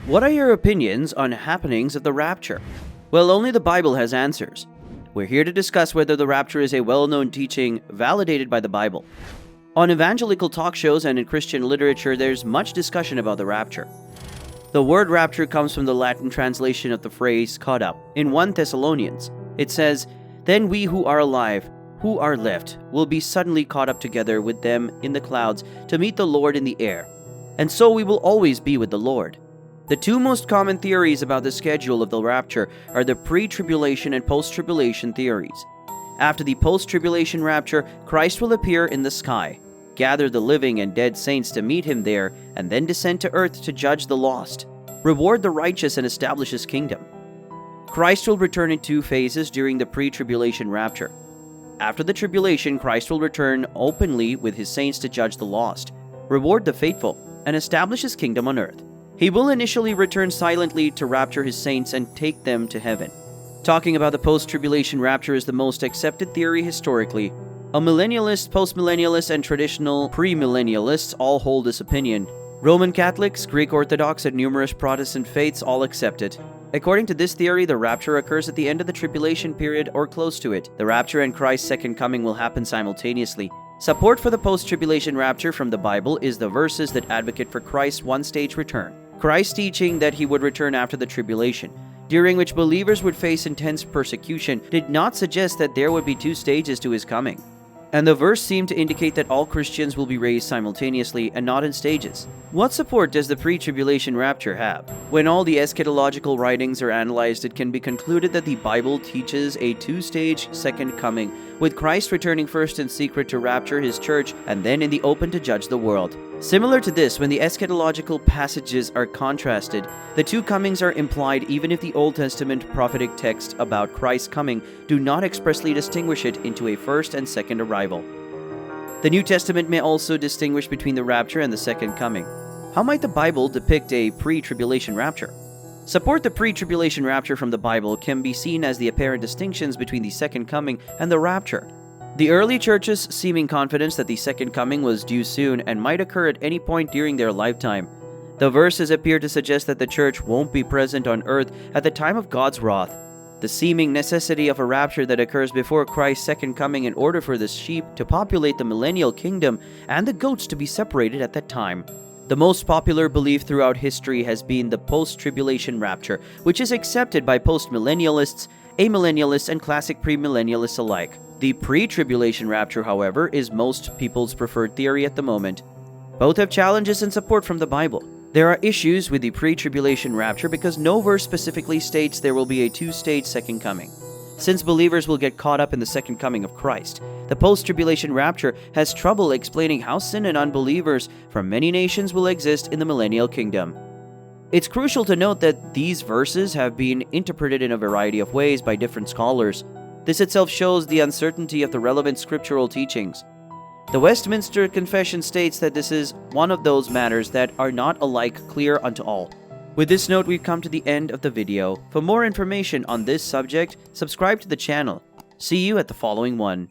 What are your opinions on happenings of the rapture? Well, only the Bible has answers. We're here to discuss whether the rapture is a well-known teaching validated by the Bible. On evangelical talk shows and in Christian literature, there's much discussion about the rapture. The word rapture comes from the Latin translation of the phrase caught up. In 1 Thessalonians, it says, "Then we who are alive, who are left, will be suddenly caught up together with them in the clouds to meet the Lord in the air. And so we will always be with the Lord." The two most common theories about the schedule of the rapture are the pre-tribulation and post-tribulation theories. After the post-tribulation rapture, Christ will appear in the sky, gather the living and dead saints to meet him there, and then descend to earth to judge the lost, reward the righteous, and establish his kingdom. Christ will return in two phases during the pre-tribulation rapture. After the tribulation, Christ will return openly with his saints to judge the lost, reward the faithful, and establish his kingdom on earth. He will initially return silently to rapture his saints and take them to heaven. Talking about the post-tribulation rapture is the most accepted theory historically. Amillennialists, postmillennialists, and traditional premillennialists all hold this opinion. Roman Catholics, Greek Orthodox, and numerous Protestant faiths all accept it. According to this theory, the rapture occurs at the end of the tribulation period or close to it. The rapture and Christ's second coming will happen simultaneously. Support for the post-tribulation rapture from the Bible is the verses that advocate for Christ's one-stage return. Christ's teaching that he would return after the tribulation, during which believers would face intense persecution, did not suggest that there would be two stages to his coming. And the verse seemed to indicate that all Christians will be raised simultaneously and not in stages. What support does the pre-tribulation rapture have? When all the eschatological writings are analyzed, it can be concluded that the Bible teaches a two-stage second coming, with Christ returning first in secret to rapture his church and then in the open to judge the world. Similar to this, when the eschatological passages are contrasted, the two comings are implied even if the Old Testament prophetic texts about Christ's coming do not expressly distinguish it into a first and second arrival. The New Testament may also distinguish between the rapture and the second coming. How might the Bible depict a pre-tribulation rapture? Support the pre-tribulation rapture from the Bible can be seen as the apparent distinctions between the second coming and the rapture. The early church's seeming confidence that the second coming was due soon and might occur at any point during their lifetime. The verses appear to suggest that the church won't be present on earth at the time of God's wrath. The seeming necessity of a rapture that occurs before Christ's second coming in order for the sheep to populate the millennial kingdom and the goats to be separated at that time. The most popular belief throughout history has been the post-tribulation rapture, which is accepted by post-millennialists, amillennialists, and classic premillennialists alike. The pre-tribulation rapture, however, is most people's preferred theory at the moment. Both have challenges and support from the Bible. There are issues with the pre-tribulation rapture because no verse specifically states there will be a two-stage second coming. Since believers will get caught up in the second coming of Christ, the post-tribulation rapture has trouble explaining how sin and unbelievers from many nations will exist in the millennial kingdom. It's crucial to note that these verses have been interpreted in a variety of ways by different scholars. This itself shows the uncertainty of the relevant scriptural teachings. The Westminster Confession states that this is one of those matters that are not alike clear unto all. With this note, we've come to the end of the video. For more information on this subject, subscribe to the channel. See you at the following one.